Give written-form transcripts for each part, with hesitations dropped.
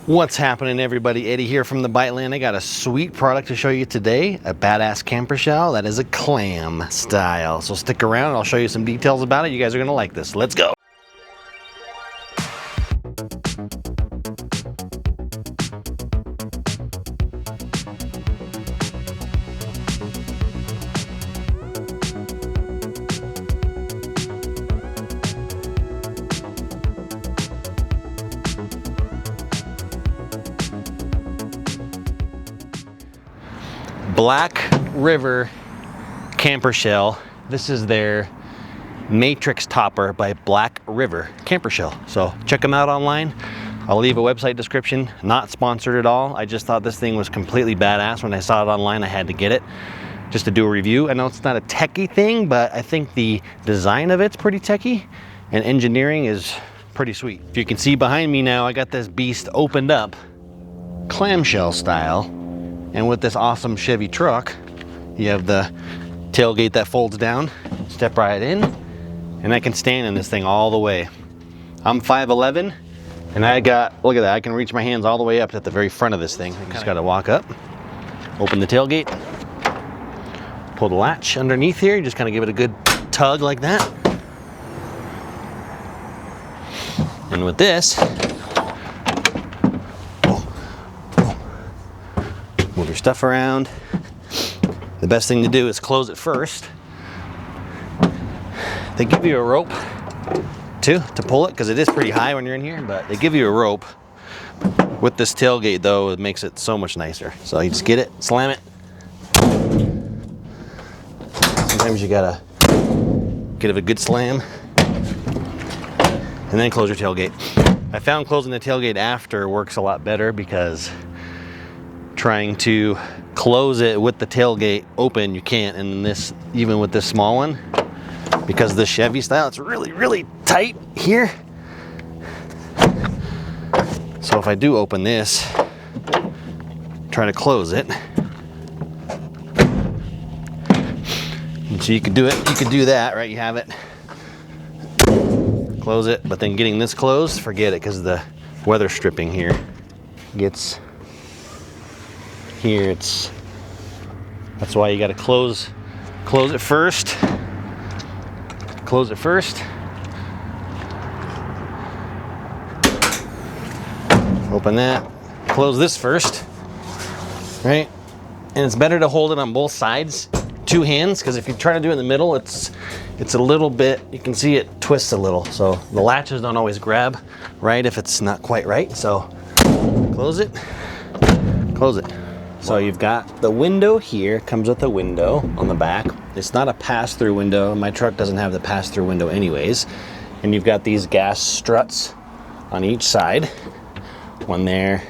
What's happening, everybody? Eddie here from the Biteland. I got a sweet product to show you today, a badass camper shell that is a clam style. So stick around, I'll show you some details about it. You guys are gonna like this. Let's go. Black River camper shell. This is their Matrix topper by Black River camper shell. So check them out online. I'll leave a website description. Not sponsored at all. I just thought this thing was completely badass. When I saw it online, I had to get it just to do a review. I know it's not a techie thing, but I think the design of it's pretty techie and engineering is pretty sweet. If you can see behind me now, I got this beast opened up clamshell style. And with this awesome Chevy truck, you have the tailgate that folds down, step right in, and I can stand in this thing all the way. I'm 5'11", and I got, look at that, I can reach my hands all the way up to the very front of this thing. I just gotta walk up, open the tailgate, pull the latch underneath here, you just kind of give it a good tug like that. And with this, move your stuff around. The best thing to do is close it first. They give you a rope too to pull it because it is pretty high when you're in here, but they give you a rope. With this tailgate though, it makes it so much nicer. So you just get it, slam it. Sometimes you gotta give it a good slam and then close your tailgate. I found closing the tailgate after works a lot better because trying to close it with the tailgate open, you can't. And this, even with this small one, because the Chevy style, it's really tight here. So if I do open this, try to close it. And so you could do it, you could do that, right? You have it. Close it, but then getting this closed, forget it, because the weather stripping here gets here. That's why you got to close it first. Close it first. Open that. Close this first. Right? And it's better to hold it on both sides, two hands, because if you try to do it in the middle, it's a little bit, you can see it twists a little. So the latches don't always grab right if it's not quite right. So close it. Close it. So you've got the window here, comes with a window on the back. It's not a pass-through window. My truck doesn't have the pass-through window anyways. And you've got these gas struts on each side. One there,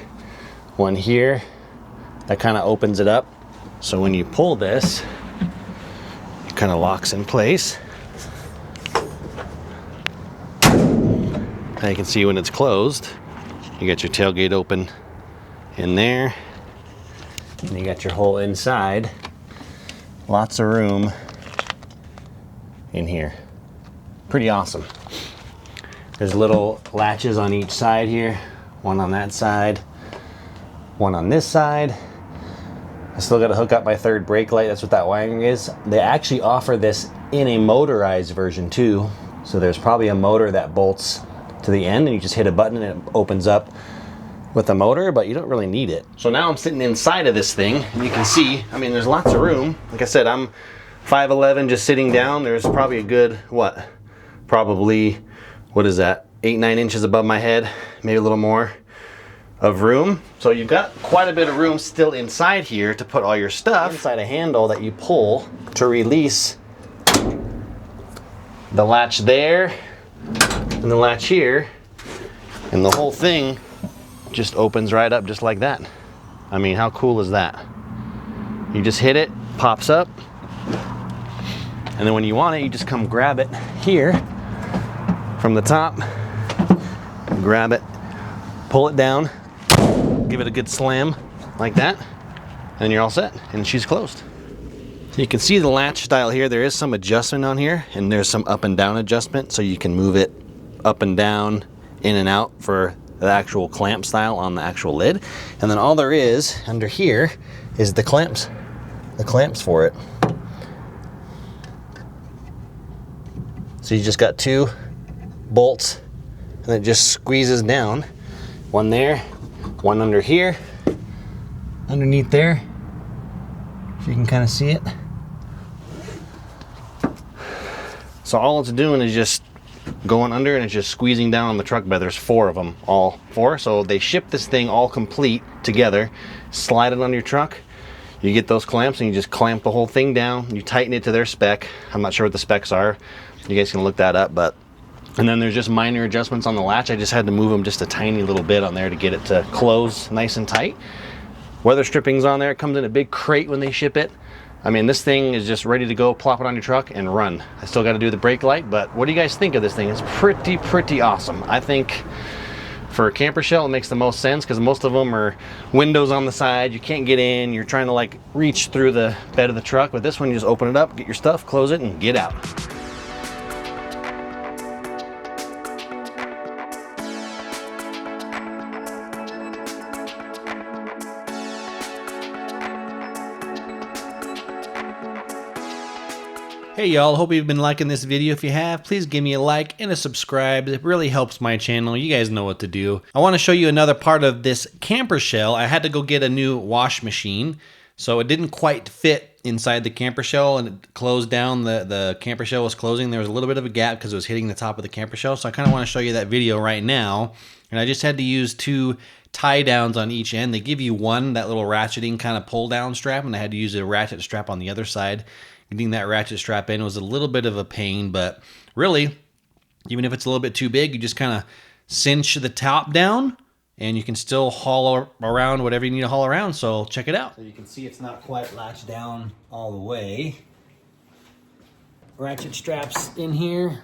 one here. That kind of opens it up. So when you pull this, it kind of locks in place. Now you can see when it's closed, you got your tailgate open in there. And you got your whole inside. Lots of room in here. Pretty awesome. There's little latches on each side here. One on that side, one on this side. I still got to hook up my third brake light. That's what that wiring is. They actually offer this in a motorized version too. So there's probably a motor that bolts to the end and you just hit a button and it opens up with a motor, but you don't really need it. So now I'm sitting inside of this thing, and you can see, I mean, there's lots of room. Like I said, I'm 5'11", just sitting down. There's probably a good, probably, what is that, 8-9 inches above my head, maybe a little more of room. So you've got quite a bit of room still inside here to put all your stuff. Inside a handle that you pull to release the latch there, and the latch here, and the whole thing just opens right up just like that. I mean, how cool is that? You just hit it, pops up, and then when you want it, you just come grab it here from the top, grab it, pull it down, give it a good slam like that, and you're all set, and she's closed. So you can see the latch style here. There is some adjustment on here, and there's some up and down adjustment, so you can move it up and down, in and out for the actual clamp style on the actual lid. And then all there is under here is the clamps for it. So you just got 2 bolts, and it just squeezes down. One there, one under here, underneath there, if you can kind of see it. So all it's doing is just going under, and it's just squeezing down on the truck bed. There's 4 of them, all 4. So they ship this thing all complete together, slide it on your truck. You get those clamps and you just clamp the whole thing down. You tighten it to their spec. I'm not sure what the specs are. You guys can look that up, and then there's just minor adjustments on the latch. I just had to move them just a tiny little bit on there to get it to close nice and tight. Weather stripping's on there. It comes in a big crate when they ship it. I mean, this thing is just ready to go, plop it on your truck and run. I still got to do the brake light, but what do you guys think of this thing? It's pretty awesome. I think for a camper shell, it makes the most sense because most of them are windows on the side. You can't get in. You're trying to like reach through the bed of the truck. With this one, you just open it up, get your stuff, close it, and get out. Hey y'all, hope you've been liking this video. If you have, please give me a like and a subscribe. It really helps my channel. You guys know what to do. I want to show you another part of this camper shell. I had to go get a new wash machine, so it didn't quite fit inside the camper shell, and it closed down. The camper shell was closing. There was a little bit of a gap because it was hitting the top of the camper shell, so I kind of want to show you that video right now. And I just had to use 2 tie downs on each end. They give you one, that little ratcheting kind of pull down strap, and I had to use a ratchet strap on the other side. Getting that ratchet strap in was a little bit of a pain, but really, even if it's a little bit too big, you just kind of cinch the top down and you can still haul around whatever you need to haul around. So check it out. So you can see it's not quite latched down all the way. Ratchet straps in here.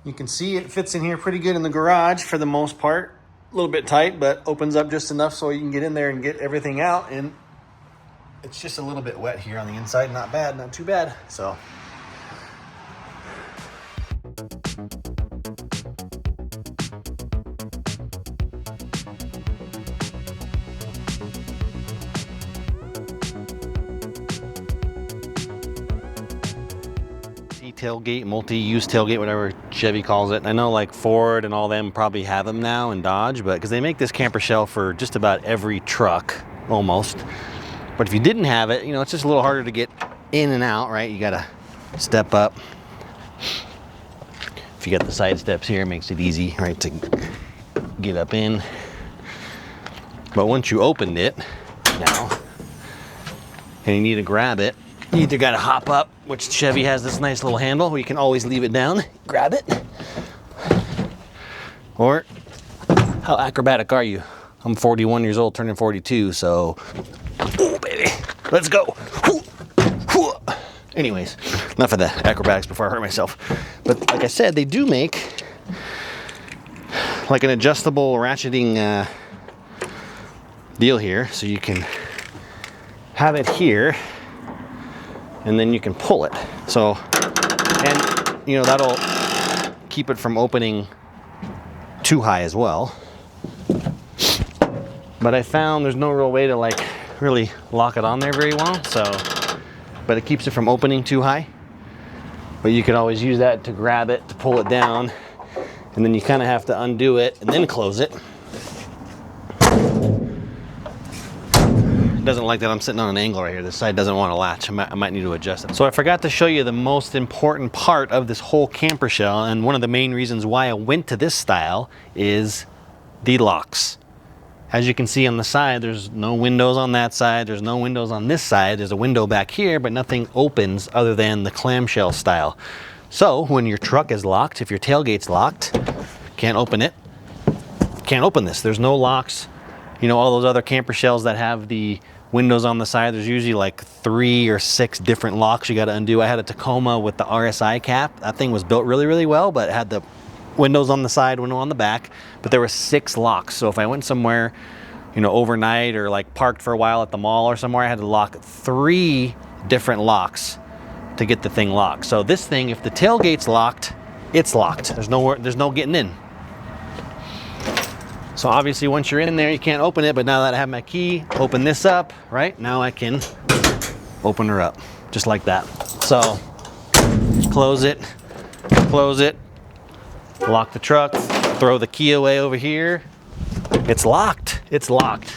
You can see it fits in here pretty good in the garage for the most part. A little bit tight, but opens up just enough so you can get in there and get everything out. And it's just a little bit wet here on the inside. Not bad, not too bad. So tailgate, multi-use tailgate, whatever Chevy calls it. I know like Ford and all them probably have them now, and Dodge, but because they make this camper shell for just about every truck almost. But if you didn't have it, you know, it's just a little harder to get in and out, right? You gotta step up. If you got the side steps here, it makes it easy, right, to get up in. But once you opened it now, and you need to grab it, you either gotta hop up, which Chevy has this nice little handle where you can always leave it down, grab it. Or, how acrobatic are you? I'm 41 years old, turning 42, so, oh baby, let's go. Anyways, enough of the acrobatics before I hurt myself. But like I said, they do make like an adjustable ratcheting deal here, so you can have it here, and then you can pull it. So, and you know, that'll keep it from opening too high as well. But I found there's no real way to like really lock it on there very well, so, but it keeps it from opening too high. But you could always use that to grab it, to pull it down, and then you kind of have to undo it and then close it. It doesn't like that I'm sitting on an angle right here. This side doesn't want to latch. I might need to adjust it. So I forgot to show you the most important part of this whole camper shell, and one of the main reasons why I went to this style is the locks. As you can see on the side, there's no windows on that side. There's no windows on this side. There's a window back here, but nothing opens other than the clamshell style. So when your truck is locked, if your tailgate's locked, can't open it, can't open this. There's no locks. You know, all those other camper shells that have the windows on the side, there's usually like 3 or 6 different locks you got to undo. I had a Tacoma with the RSI cap. That thing was built really, really well, but it had the windows on the side, window on the back, but there were 6 locks. So if I went somewhere, you know, overnight or like parked for a while at the mall or somewhere, I had to lock 3 different locks to get the thing locked. So this thing, if the tailgate's locked, it's locked. There's no getting in. So obviously once you're in there, you can't open it, but now that I have my key, open this up, right? Now I can open her up, just like that. So close it, lock the truck, throw the key away over here. It's locked, it's locked.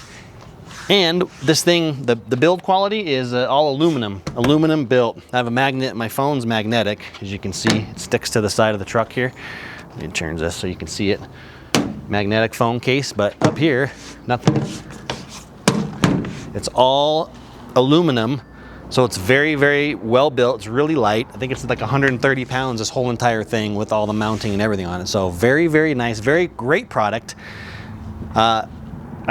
And this thing, the build quality is all aluminum built. I have a magnet, my phone's magnetic, as you can see. It sticks to the side of the truck here. Let me turn this so you can see it. Magnetic phone case, but up here, nothing. It's all aluminum, so it's very, very well built. It's really light. I think it's like 130 pounds, this whole entire thing with all the mounting and everything on it. So very, very nice, very great product. I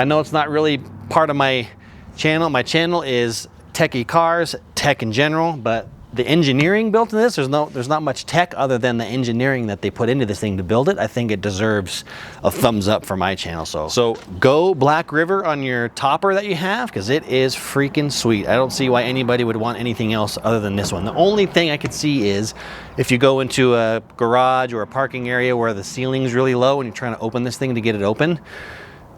know it's not really part of my channel. My channel is techie cars, tech in general, but the engineering built in this, there's not much tech other than the engineering that they put into this thing to build it. I think it deserves a thumbs up for my channel. So go Black River on your topper that you have, because it is freaking sweet. I don't see why anybody would want anything else other than this one. The only thing I could see is if you go into a garage or a parking area where the ceiling's really low and you're trying to open this thing to get it open,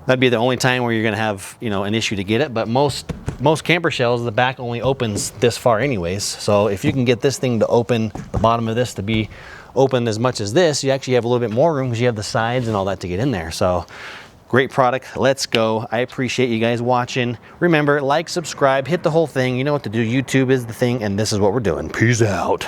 that'd be the only time where you're gonna have, you know, an issue to get it. But most camper shells, the back only opens this far anyways. So if you can get this thing to open, the bottom of this to be open as much as this, you actually have a little bit more room because you have the sides and all that to get in there. So great product, let's go. I appreciate you guys watching. Remember, like, subscribe, hit the whole thing. You know what to do. YouTube is the thing, and this is what we're doing. Peace out.